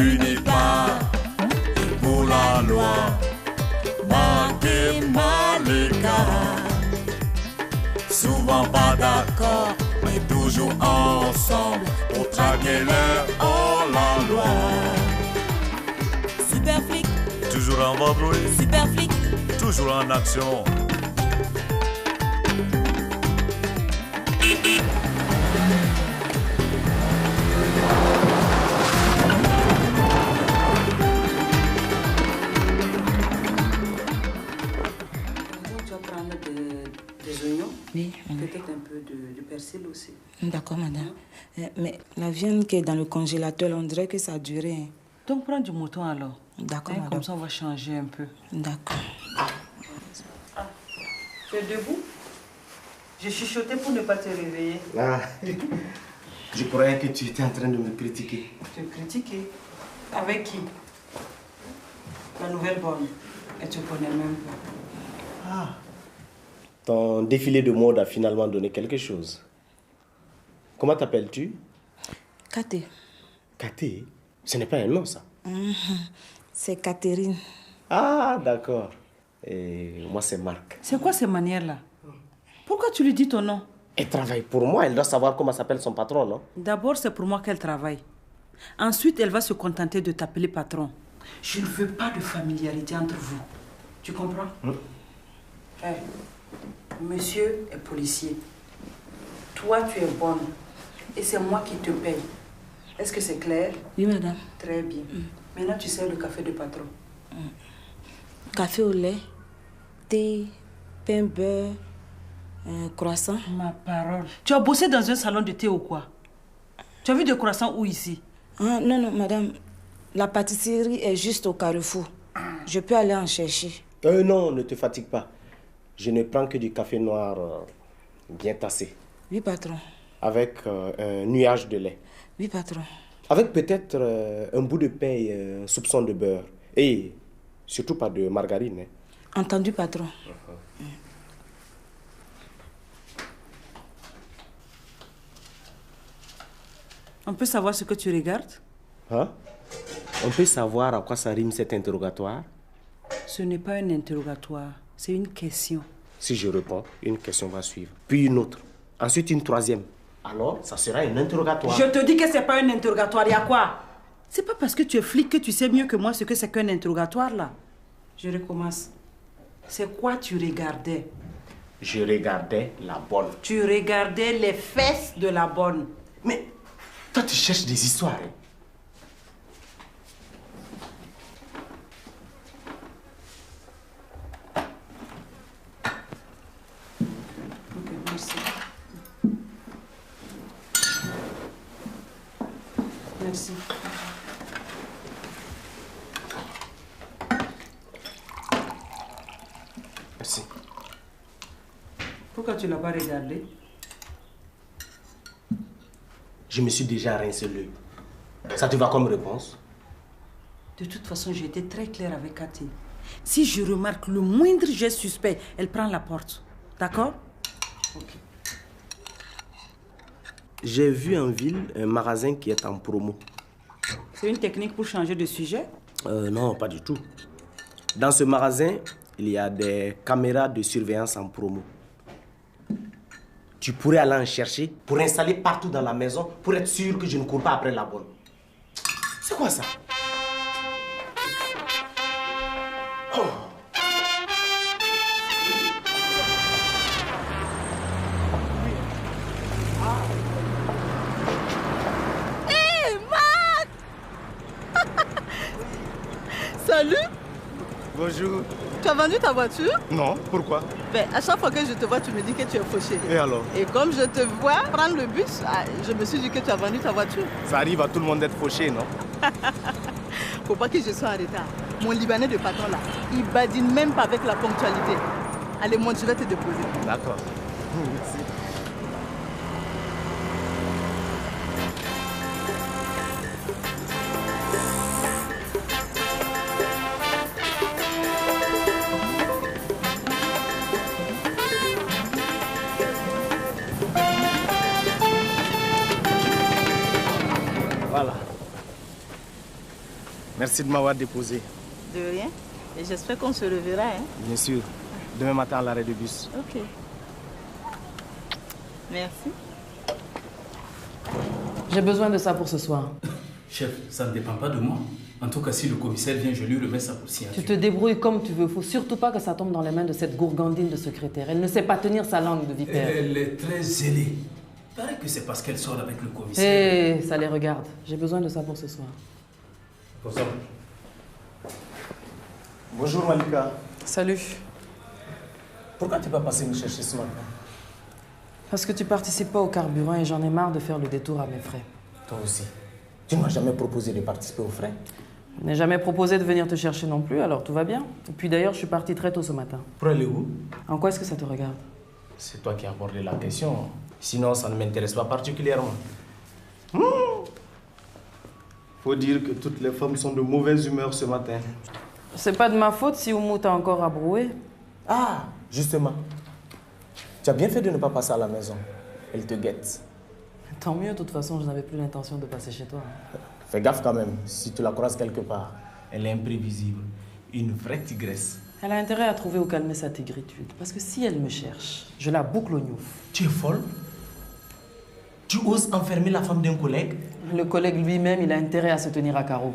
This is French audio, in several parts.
unis pas pour la loi. Marquez mal l'écart. Souvent pas d'accord, mais toujours ensemble pour traquer leur hors la loi. Super flic, Toujours en vadrouille, super flic. toujours en action. Oui. Peut-être un peu de persil aussi. D'accord, madame. Mais la viande qui est dans le congélateur, on dirait que ça a duré. Donc prends du mouton alors. D'accord, madame. Comme ça on va changer un peu. D'accord. Ah, tu es debout? J'ai chuchoté pour ne pas te réveiller. Ah, je croyais que tu étais en train de me critiquer. Te critiquer? Avec qui? La nouvelle bonne. Et tu connais même pas. Ah. Ton défilé de mode a finalement donné quelque chose. Comment t'appelles-tu? Katé. Katé? Ce n'est pas un nom, ça. C'est Catherine. Ah, d'accord. Et moi, c'est Marc. C'est quoi ces manières-là? Pourquoi tu lui dis ton nom? Elle travaille pour moi, elle doit savoir comment s'appelle son patron, non? D'abord, c'est pour moi qu'elle travaille. Ensuite, elle va se contenter de t'appeler patron. Je ne veux pas de familiarité entre vous. Tu comprends? Monsieur est policier. Toi, tu es bonne. Et c'est moi qui te paye. Est-ce que c'est clair? Oui, madame. Très bien. Maintenant, tu sais le café de patron. Café au lait, thé, pain, beurre, croissant. Ma parole. Tu as bossé dans un salon de thé ou quoi? Tu as vu des croissants où ici? Ah, non, non, madame. La pâtisserie est juste au carrefour. Je peux aller en chercher. Non, ne te fatigue pas. Je ne prends que du café noir bien tassé. Oui, patron. Avec un nuage de lait. Oui, patron. Avec peut-être un bout de pain et un soupçon de beurre. Et surtout pas de margarine. Hein. Entendu, patron. On peut savoir ce que tu regardes? Hein? On peut savoir à quoi ça rime cet interrogatoire? Ce n'est pas un interrogatoire, c'est une question. Si je réponds, une question va suivre. Puis une autre. Ensuite une troisième. Alors, ça sera un interrogatoire. Je te dis que c'est pas un interrogatoire, il y a quoi? C'est pas parce que tu es flic que tu sais mieux que moi ce que c'est qu'un interrogatoire, là. Je recommence. C'est quoi tu regardais? Je regardais la bonne. Tu regardais les fesses de la bonne. Mais toi, tu cherches des histoires. Hein? Ok, merci. Merci. Merci. Pourquoi tu l'as pas regardé? Je me suis déjà rincé l'œil. Ça te va comme réponse? De toute façon, j'ai été très claire avec Cathy. Si je remarque le moindre geste suspect, elle prend la porte. D'accord? Ok. J'ai vu en ville un magasin qui est en promo. C'est une technique pour changer de sujet? Non, pas du tout. Dans ce magasin, il y a des caméras de surveillance en promo. Tu pourrais aller en chercher pour installer partout dans la maison pour être sûr que je ne cours pas après la bonne. C'est quoi ça? Oh. Salut, Bonjour. tu as vendu ta voiture? Non, pourquoi? Ben, à chaque fois que je te vois, tu me dis que tu es fauché. Et alors? Et comme je te vois prendre le bus, je me suis dit que tu as vendu ta voiture. Ça arrive à tout le monde d'être fauché, non? Faut pas que je sois en retard. Mon Libanais de patron là, il badine même pas avec la ponctualité. Allez, monte, je vais te déposer. D'accord. Merci. Voilà. Merci de m'avoir déposé. De rien. Et j'espère qu'on se reverra, hein? Bien sûr. Demain matin à l'arrêt de bus. Ok. Merci. J'ai besoin de ça pour ce soir. Chef, ça ne dépend pas de moi. En tout cas, si le commissaire vient, je lui remets sa signature. Tu te débrouilles comme tu veux. Faut surtout pas que ça tombe dans les mains de cette gourgandine de secrétaire. Elle ne sait pas tenir sa langue de vipère. Elle est très zélée. Il paraît que c'est parce qu'elle sort avec le commissaire. Hé, ça les regarde. J'ai besoin de ça pour ce soir. Bonsoir. Bonjour Malika. Salut. Pourquoi tu n'es pas passé me chercher ce matin? Parce que tu participes pas au carburant et j'en ai marre de faire le détour à mes frais. Toi aussi. Tu ne m'as jamais proposé de participer aux frais. Je n'ai jamais proposé de venir te chercher non plus, alors tout va bien. Et puis d'ailleurs, je suis partie très tôt ce matin. Pour aller où? En quoi est-ce que ça te regarde? C'est toi qui as abordé la question. Sinon, ça ne m'intéresse pas particulièrement. Faut dire que toutes les femmes sont de mauvaise humeur ce matin. C'est pas de ma faute si Oumou t'a encore abroué. Ah, justement. Tu as bien fait de ne pas passer à la maison. Elle te guette. Tant mieux, de toute façon, je n'avais plus l'intention de passer chez toi. Fais gaffe quand même, si tu la croises quelque part. Elle est imprévisible. Une vraie tigresse. Elle a intérêt à trouver où calmer sa tigritude. Parce que si elle me cherche, je la boucle au gnouf. Tu es folle? Tu oses enfermer la femme d'un collègue? Le collègue lui-même, il a intérêt à se tenir à carreau.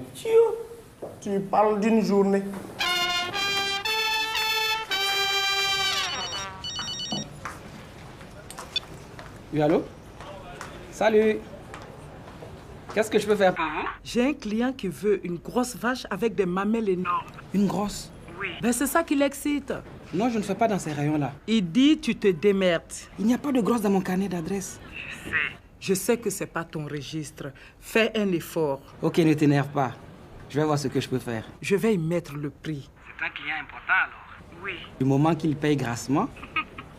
Tu parles d'une journée. Oui, allô? Salut. Qu'est-ce que je peux faire pour vous? J'ai un client qui veut une grosse vache avec des mamelles énormes. Une grosse? Oui. Ben c'est ça qui l'excite. Non, je ne fais pas dans ces rayons-là. Il dit tu te démerdes. Il n'y a pas de grosse dans mon carnet d'adresse. Je sais que c'est pas ton registre. Fais un effort. Ok, ne t'énerve pas. Je vais voir ce que je peux faire. Je vais y mettre le prix. C'est un client important alors? Oui. Du moment qu'il paye grassement,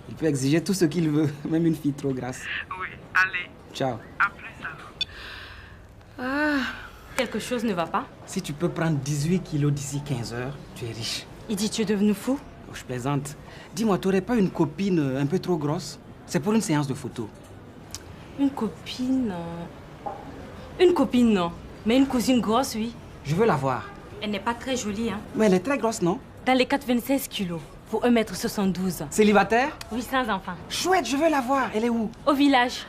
il peut exiger tout ce qu'il veut, même une fille trop grasse. Oui, allez. Ciao. À plus alors. Quelque chose ne va pas? Si tu peux prendre 18 kilos d'ici 15 heures, tu es riche. Il dit tu es devenu fou? Oh, je plaisante. Dis-moi, tu n'aurais pas une copine un peu trop grosse? C'est pour une séance de photos. Une copine? Une copine, non. Mais une cousine grosse, oui. Je veux la voir. Elle n'est pas très jolie, hein. Mais elle est très grosse, non? Dans les 96 kilos, pour 1m72. Célibataire? Oui, sans enfant. Chouette, je veux la voir. Elle est où? Au village.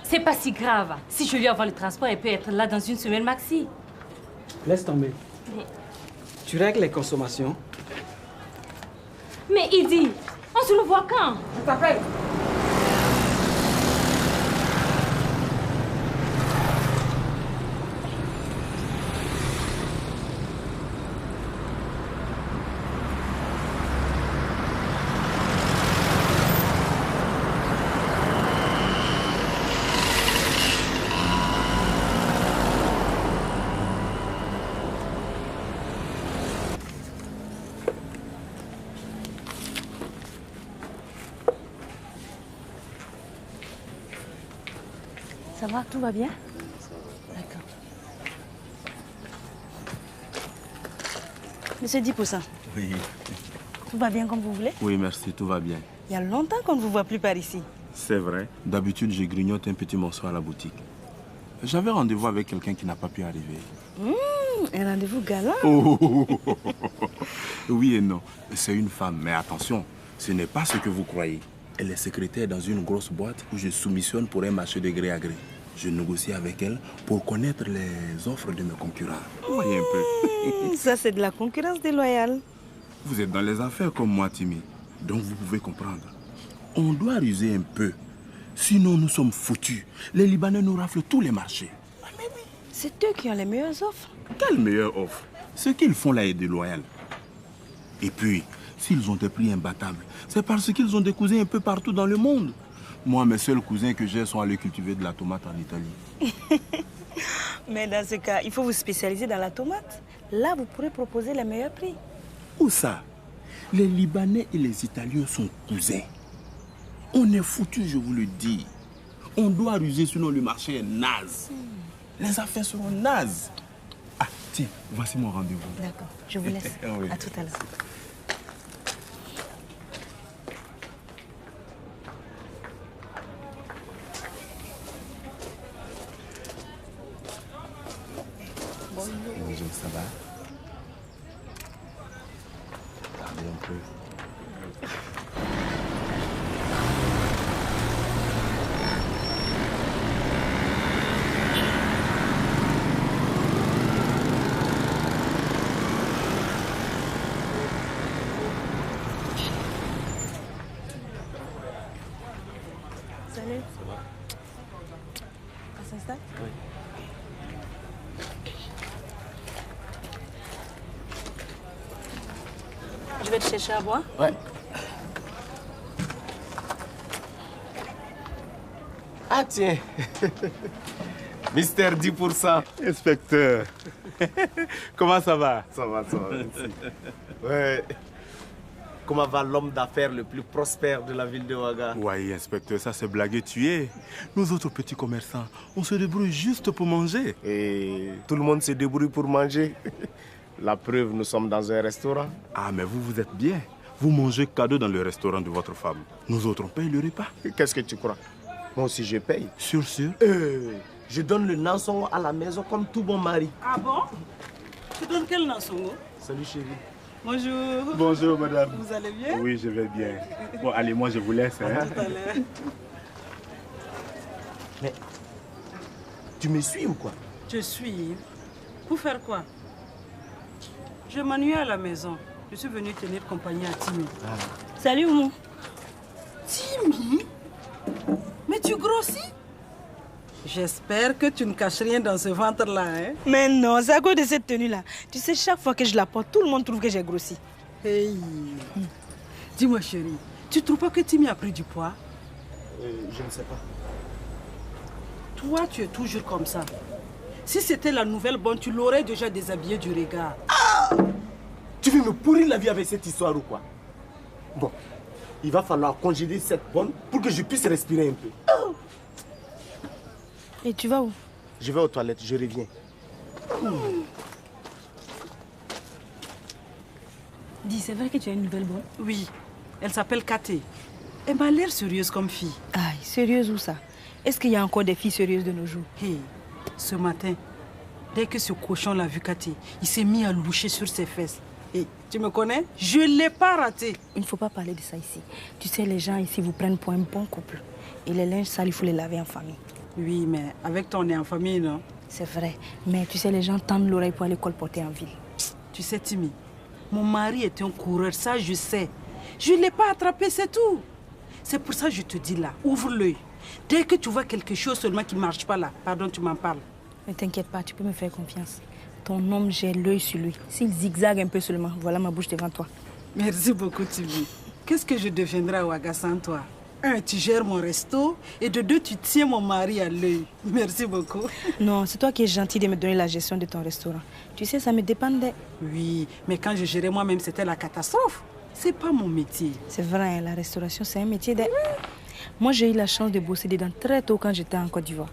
C'est pas si grave. Si je lui envoie le transport, elle peut être là dans une semaine maxi. Laisse tomber. Mais, Tu règles les consommations. mais il dit, on se le voit quand? Je t'appelle. Ça va, tout va bien? D'accord. Monsieur Dipoussa, Oui, tout va bien comme vous voulez? oui, merci, tout va bien. Il y a longtemps qu'on ne vous voit plus par ici. C'est vrai. D'habitude, je grignote un petit morceau à la boutique. J'avais rendez-vous avec quelqu'un qui n'a pas pu arriver. Un rendez-vous galant? Oh, oui et non. C'est une femme, mais attention, ce n'est pas ce que vous croyez. Elle est secrétaire dans une grosse boîte où je soumissionne pour un marché de gré à gré. Je négocie avec elle pour connaître les offres de mes concurrents. Vous voyez un peu. Ça, c'est de la concurrence déloyale. Vous êtes dans les affaires comme moi, Timmy. Donc vous pouvez comprendre. On doit ruser un peu. Sinon, nous sommes foutus. Les Libanais nous raflent tous les marchés. C'est eux qui ont les meilleures offres. Quelle meilleure offre? Ce qu'ils font là est déloyal. Et puis, s'ils ont des prix imbattables, c'est parce qu'ils ont des cousins un peu partout dans le monde. Moi, mes seuls cousins que j'ai sont allés cultiver de la tomate en Italie. Mais dans ce cas, il faut vous spécialiser dans la tomate. Là, vous pourrez proposer les meilleurs prix. Où ça? Les Libanais et les Italiens sont cousins. On est foutus, je vous le dis. On doit ruser, sinon le marché est naze. Les affaires seront nazes. Ah, tiens, voici mon rendez-vous. D'accord, je vous laisse. Oui. À tout à l'heure. Bonjour, ça va? Parlez un peu. Salut. Ça va? On s'installe? Oui. Je vais te chercher à boire. Ouais. Ah tiens. Mystère 10%. Inspecteur. Comment ça va? Ça va, merci. Ouais. Comment va l'homme d'affaires le plus prospère de la ville de Ouaga? Oui, inspecteur, ça c'est blagué tué. Nous autres petits commerçants, on se débrouille juste pour manger. Et tout le monde se débrouille pour manger. La preuve, nous sommes dans un restaurant. Ah, mais vous êtes bien. Vous mangez cadeau dans le restaurant de votre femme. Nous autres, on paye le repas. Qu'est-ce que tu crois? Moi aussi, je paye. Sûr. Je donne le nansongo à la maison comme tout bon mari. Ah bon? Tu donnes quel nansongo? Salut chérie. Bonjour. Bonjour, madame. Vous allez bien? Oui, je vais bien. Bon, allez, moi, je vous laisse. À tout à l'heure. Mais tu me suis ou quoi? Je suis. Pour faire quoi? Je m'ennuie à la maison. Je suis venue tenir compagnie à Timmy. Salut, Oumou. Timmy? Mais tu grossis? J'espère que tu ne caches rien dans ce ventre-là, hein? Mais non, c'est à cause de cette tenue-là. Tu sais, chaque fois que je la porte, tout le monde trouve que j'ai grossi. Hey. Dis-moi, chérie, tu trouves pas que Timmy a pris du poids? Je ne sais pas. Toi, tu es toujours comme ça. Si c'était la nouvelle bonne, tu l'aurais déjà déshabillé du regard. Tu veux me pourrir la vie avec cette histoire ou quoi? Bon, il va falloir congédier cette bonne pour que je puisse respirer un peu. Et tu vas où? Je vais aux toilettes, je reviens. Dis, c'est vrai que tu as une nouvelle bonne? Oui, elle s'appelle Katé. Elle m'a l'air sérieuse comme fille. Aïe, sérieuse où ça? Est-ce qu'il y a encore des filles sérieuses de nos jours? Hey, ce matin, dès que ce cochon l'a vu Katé, il s'est mis à loucher sur ses fesses. Hey, tu me connais? Je ne l'ai pas raté. Il ne faut pas parler de ça ici. Tu sais, les gens ici vous prennent pour un bon couple. Et les linges sales, il faut les laver en famille. Oui, mais avec toi, on est en famille, non? C'est vrai. Mais tu sais, les gens tendent l'oreille pour aller colporter en ville. Tu sais, Timmy, mon mari est un coureur, ça je sais. Je ne l'ai pas attrapé, c'est tout. C'est pour ça que je te dis là, ouvre l'œil. Dès que tu vois quelque chose seulement qui ne marche pas là, pardon, tu m'en parles. Ne t'inquiète pas, tu peux me faire confiance. Ton homme, j'ai l'œil sur lui. S'il zigzague un peu seulement, voilà ma bouche devant toi. Merci beaucoup, Timmy. Qu'est-ce que je deviendrai à Ouaga sans toi? 1, tu gères mon resto, et de 2, tu tiens mon mari à l'œil. Merci beaucoup. Non, c'est toi qui es gentil de me donner la gestion de ton restaurant. Tu sais, ça me dépendait. Oui, mais quand je gérais moi-même, c'était la catastrophe. C'est pas mon métier. C'est vrai, la restauration, c'est un métier de... Moi, j'ai eu la chance de bosser dedans très tôt quand j'étais en Côte d'Ivoire.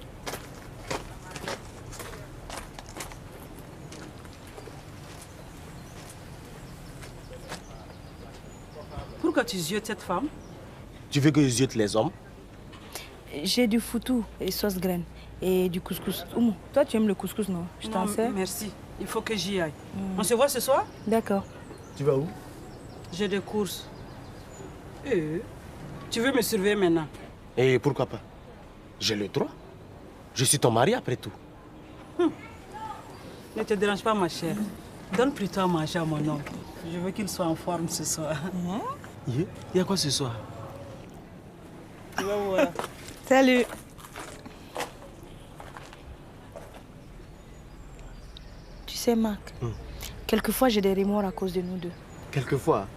Pourquoi tu ziotes cette femme? Tu veux que je ziote les hommes? J'ai du foutou et sauce graine et du couscous. Oumou, toi, tu aimes le couscous, non? Je t'en sers? Merci. Il faut que j'y aille. On se voit ce soir? D'accord. Tu vas où? J'ai des courses. Tu veux me surveiller maintenant? Et pourquoi pas? J'ai le droit. Je suis ton mari après tout. Ne te dérange pas, ma chère. Donne plutôt à manger à mon homme. Je veux qu'il soit en forme ce soir. Il y a quoi ce soir? Tu vas voir. Salut. Tu sais, Marc, quelquefois j'ai des remords à cause de nous deux. Quelquefois?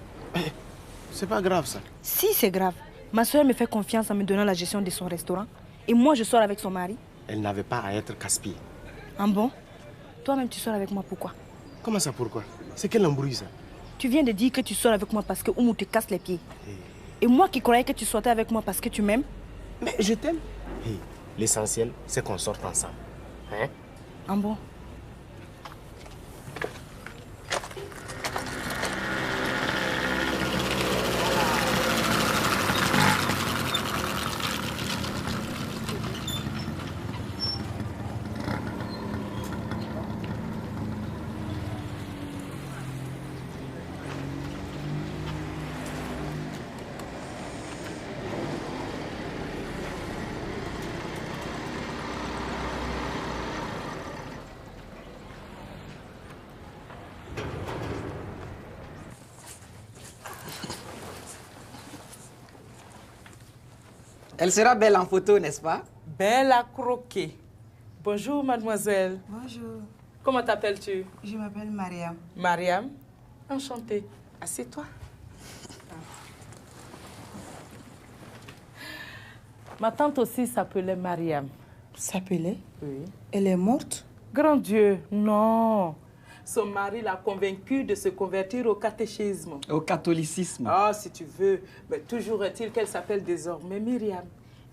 C'est pas grave ça. Si, c'est grave. Ma soeur me fait confiance en me donnant la gestion de son restaurant. Et moi, je sors avec son mari. Elle n'avait pas à être casse-pied. Ah bon? Toi-même, tu sors avec moi, pourquoi? Comment ça, pourquoi? C'est quel embrouille ça? Tu viens de dire que tu sors avec moi parce que Oumou te casse les pieds. Et moi qui croyais que tu sortais avec moi parce que tu m'aimes. Mais je t'aime. L'essentiel, c'est qu'on sorte ensemble. Hein? Ah bon? Elle sera belle en photo, n'est-ce pas? Belle à croquer. Bonjour, mademoiselle. Bonjour. Comment t'appelles-tu? Je m'appelle Mariam. Mariam. Enchantée. Assieds-toi. Ma tante aussi s'appelait Mariam. S'appelait? Oui. Elle est morte? Grand Dieu, non. Son mari l'a convaincue de se convertir au catéchisme. Au catholicisme. Ah, si tu veux. Mais toujours est-il qu'elle s'appelle désormais Myriam.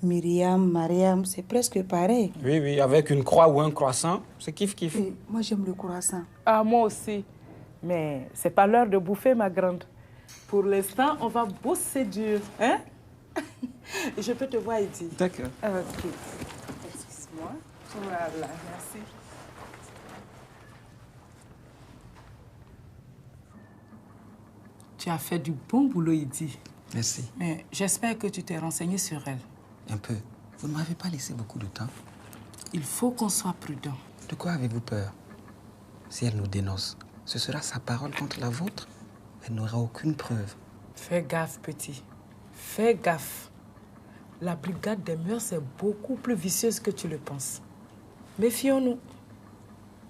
Myriam, Mariam, c'est presque pareil. Oui, oui, avec une croix ou un croissant, c'est kiff-kiff. Oui, moi, j'aime le croissant. Ah, moi aussi. Mais c'est pas l'heure de bouffer, ma grande. Pour l'instant, on va bosser dur, hein? Je peux te voir, Eddy. D'accord. Ok. Excuse-moi. Voilà, merci. Tu as fait du bon boulot, Eddy. Merci. Mais j'espère que tu t'es renseigné sur elle. Un peu. Vous ne m'avez pas laissé beaucoup de temps. Il faut qu'on soit prudent. De quoi avez-vous peur? Si elle nous dénonce, ce sera sa parole contre la vôtre. Elle n'aura aucune preuve. Fais gaffe, petit. Fais gaffe. La brigade des mœurs est beaucoup plus vicieuse que tu le penses. Méfions-nous.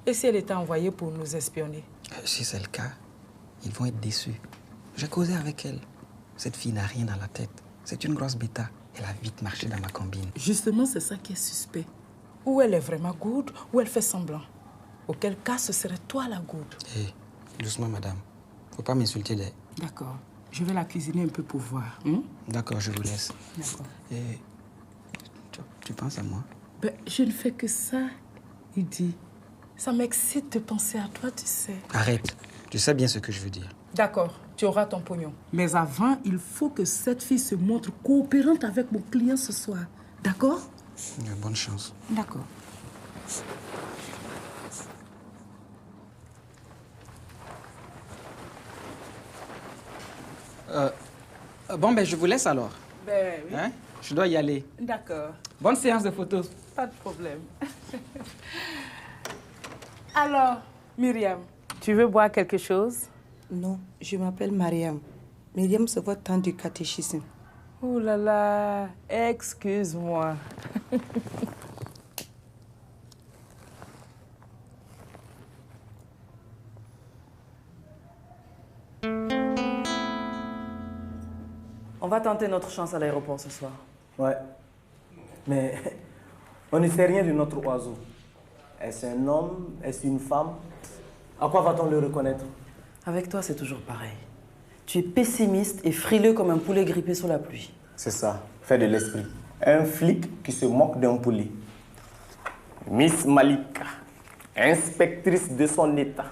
Et si elle était envoyée pour nous espionner? Si c'est le cas, ils vont être déçus. J'ai causé avec elle. Cette fille n'a rien dans la tête. C'est une grosse bêta. Elle a vite marché dans ma combine. Justement, c'est ça qui est suspect. Ou elle est vraiment gourde, ou elle fait semblant. Auquel cas, ce serait toi la gourde. Hé, doucement, madame. Faut pas m'insulter des... D'accord. Je vais la cuisiner un peu pour voir. Hein? D'accord, je vous laisse. D'accord. Et tu penses à moi? Ben, je ne fais que ça, Eddy. Ça m'excite de penser à toi, tu sais. Arrête. Tu sais bien ce que je veux dire. D'accord, tu auras ton pognon. Mais avant, il faut que cette fille se montre coopérante avec mon client ce soir. D'accord? Bonne chance. D'accord. Bon, ben, je vous laisse alors. Ben oui. Hein? Je dois y aller. D'accord. Bonne séance de photos. Pas de problème. Alors, Myriam, tu veux boire quelque chose? Non, je m'appelle Mariam. Myriam se voit tant du catéchisme. Oh là là, excuse-moi. On va tenter notre chance à l'aéroport ce soir. Ouais. Mais on ne sait rien de notre oiseau. Est-ce un homme? Est-ce une femme? À quoi va-t-on le reconnaître? Avec toi, c'est toujours pareil. Tu es pessimiste et frileux comme un poulet grippé sous la pluie. C'est ça, fait de l'esprit. Un flic qui se moque d'un poulet. Miss Malika, inspectrice de son état,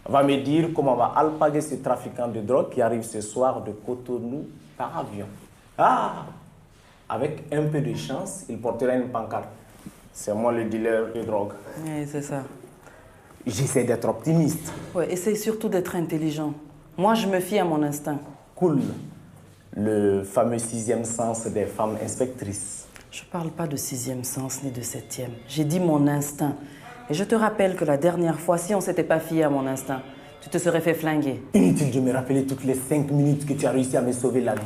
va me dire comment on va alpaguer ce trafiquant de drogue qui arrive ce soir de Cotonou par avion. Ah! Avec un peu de chance, il portera une pancarte. C'est moi le dealer de drogue. Oui, c'est ça. J'essaie d'être optimiste. Ouais, essaye surtout d'être intelligent. Moi, je me fie à mon instinct. Cool. Le fameux 6e sens des femmes inspectrices. Je parle pas de 6e sens ni de 7e. J'ai dit mon instinct. Et je te rappelle que la dernière fois, si on s'était pas fié à mon instinct, tu te serais fait flinguer. Inutile de me rappeler toutes les 5 minutes que tu as réussi à me sauver la vie.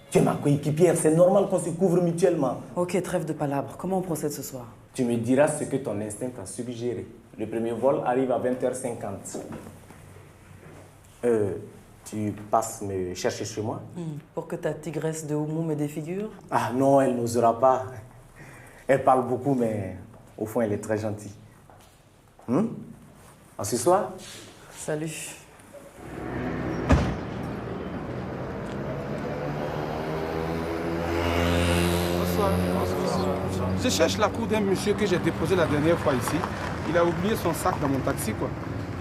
Tu es ma coéquipière, c'est normal qu'on se couvre mutuellement. Ok, trêve de palabres. Comment on procède ce soir? Tu me diras ce que ton instinct t'a suggéré. Le premier vol arrive à 20h50. Tu passes me chercher chez moi? Pour que ta tigresse de Oumou me défigure? Ah non, elle n'osera pas. Elle parle beaucoup, mais au fond, elle est très gentille. À ce soir? Salut. Je cherche la cour d'un monsieur que j'ai déposé la dernière fois ici. Il a oublié son sac dans mon taxi, quoi.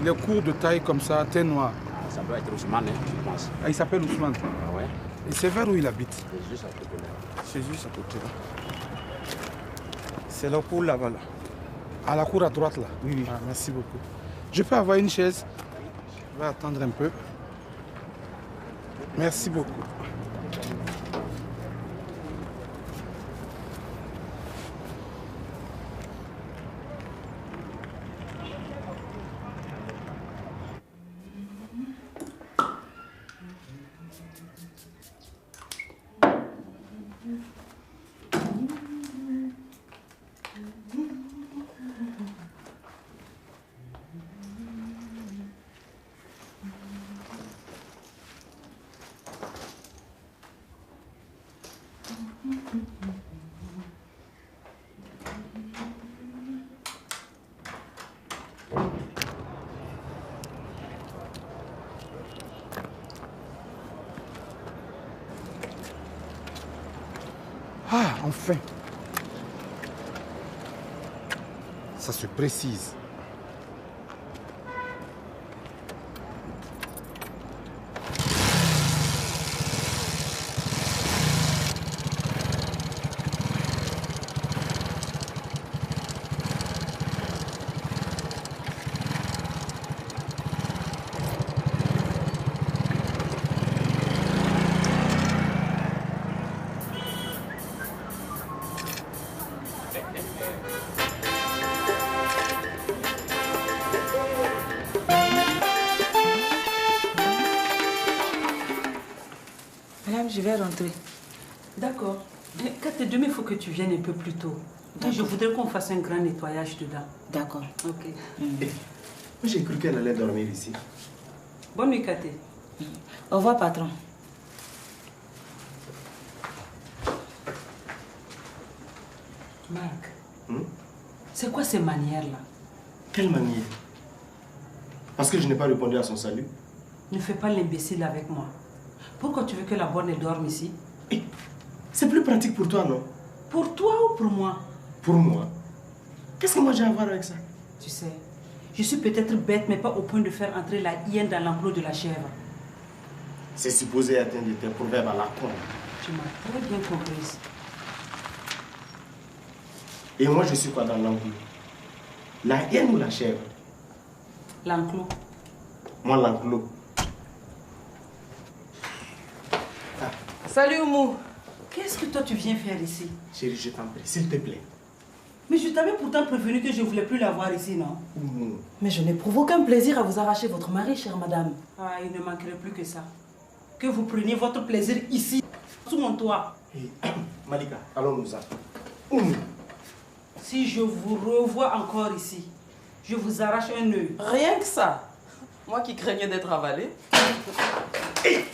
Il est court de taille comme ça, teint noir. Ça doit être Ousmane, je pense. Ah, il s'appelle Ousmane. Ah ouais. Et c'est vers où il habite? C'est juste à côté là. C'est juste à côté là. C'est la cour là-bas, là. À la cour à droite, là? Oui, oui. Ah, merci beaucoup. Je peux avoir une chaise? Je vais attendre un peu. Merci beaucoup. Enfin. Ça se précise. Madame, je vais rentrer. D'accord. Quand demain, il faut que tu viennes un peu plus tôt. Je voudrais qu'on fasse un grand nettoyage dedans. D'accord. Ok. J'ai cru qu'elle allait dormir ici. Bonne nuit, Katé. Au revoir, patron. Marc, c'est quoi ces manières-là? Quelle manière? Parce que je n'ai pas répondu à son salut. Ne fais pas l'imbécile avec moi. Pourquoi tu veux que la bonne dorme ici? C'est plus pratique pour toi, non? Pour toi ou pour moi? Pour moi. Qu'est-ce que moi j'ai à voir avec ça? Tu sais, je suis peut-être bête, mais pas au point de faire entrer la hyène dans l'enclos de la chèvre. C'est supposé atteindre tes proverbes à la con. Tu m'as très bien comprise. Et moi, je suis quoi dans l'enclos? La hyène ou la chèvre? L'enclos. Moi, l'enclos. Salut, Oumou. Qu'est-ce que toi tu viens faire ici? Chérie, je t'en prie, s'il te plaît. Mais je t'avais pourtant prévenu que je ne voulais plus la voir ici, non? Oumou. Mais je n'éprouve aucun plaisir à vous arracher votre mari, chère madame. Ah, il ne manquerait plus que ça. Que vous preniez votre plaisir ici, sous mon toit. Hey, Malika, allons-nous-en. Oumou. Si je vous revois encore ici, je vous arrache un œil. Rien que ça. Moi qui craignais d'être avalée. Hé,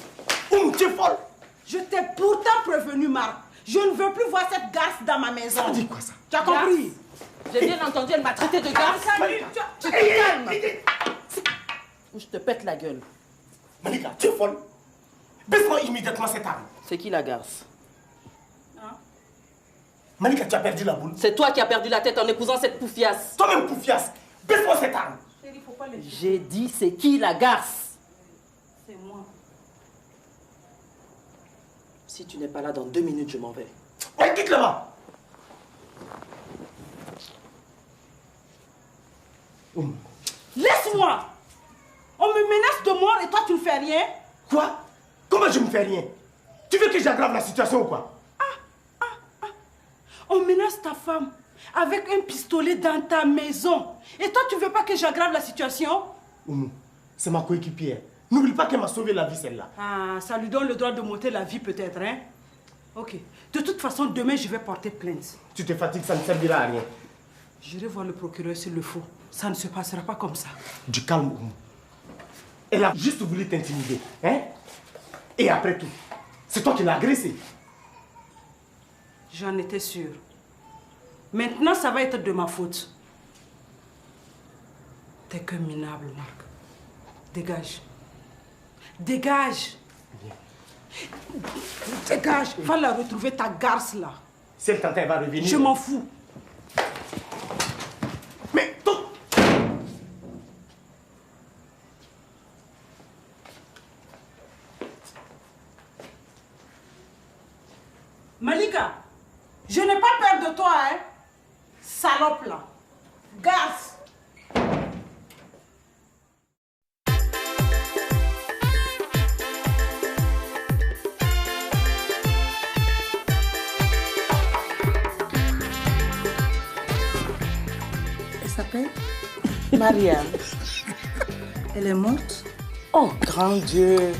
Oumou, tu es folle. Je t'ai pourtant prévenu, Marc. Je ne veux plus voir cette garce dans ma maison. Ça dit quoi ça? Tu as compris? J'ai bien entendu, elle m'a traité de garce. Tu te calmes. Ou je te pète la gueule. Malika, tu es folle. Baisse-moi immédiatement cette arme. C'est qui la garce? Malika, tu as perdu la boule. C'est toi qui as perdu la tête en épousant cette poufiasse. Toi-même, poufiasse. Baisse-moi cette arme. J'ai dit, c'est qui la garce? C'est moi. Si tu n'es pas là dans 2 minutes, je m'en vais. Ouais, quitte là-bas. Laisse-moi. On me menace de mort et toi tu ne fais rien. Quoi? Comment je ne fais rien? Tu veux que j'aggrave la situation ou quoi? On menace ta femme avec un pistolet dans ta maison. Et toi, tu veux pas que j'aggrave la situation? Oumou, c'est ma coéquipière. N'oublie pas qu'elle m'a sauvé la vie, celle-là. Ah, ça lui donne le droit de monter la vie peut-être, hein? Ok. De toute façon, demain, je vais porter plainte. Tu te fatigues, ça ne servira à rien. J'irai voir le procureur s'il le faut. Ça ne se passera pas comme ça. Du calme, Oumou. Elle a juste voulu t'intimider, hein? Et après tout, c'est toi qui l'as agressée. J'en étais sûre. Maintenant, ça va être de ma faute. T'es que minable, Marc. Dégage. Dégage. Dégage. Va la retrouver, ta garce, là. Si elle t'entend, elle va revenir. Je m'en fous. Mais tout... Malika, je n'ai pas peur de toi, hein? Salope, là. Garce. Elle s'appelle Mariam. Elle est morte? Oh, grand Dieu.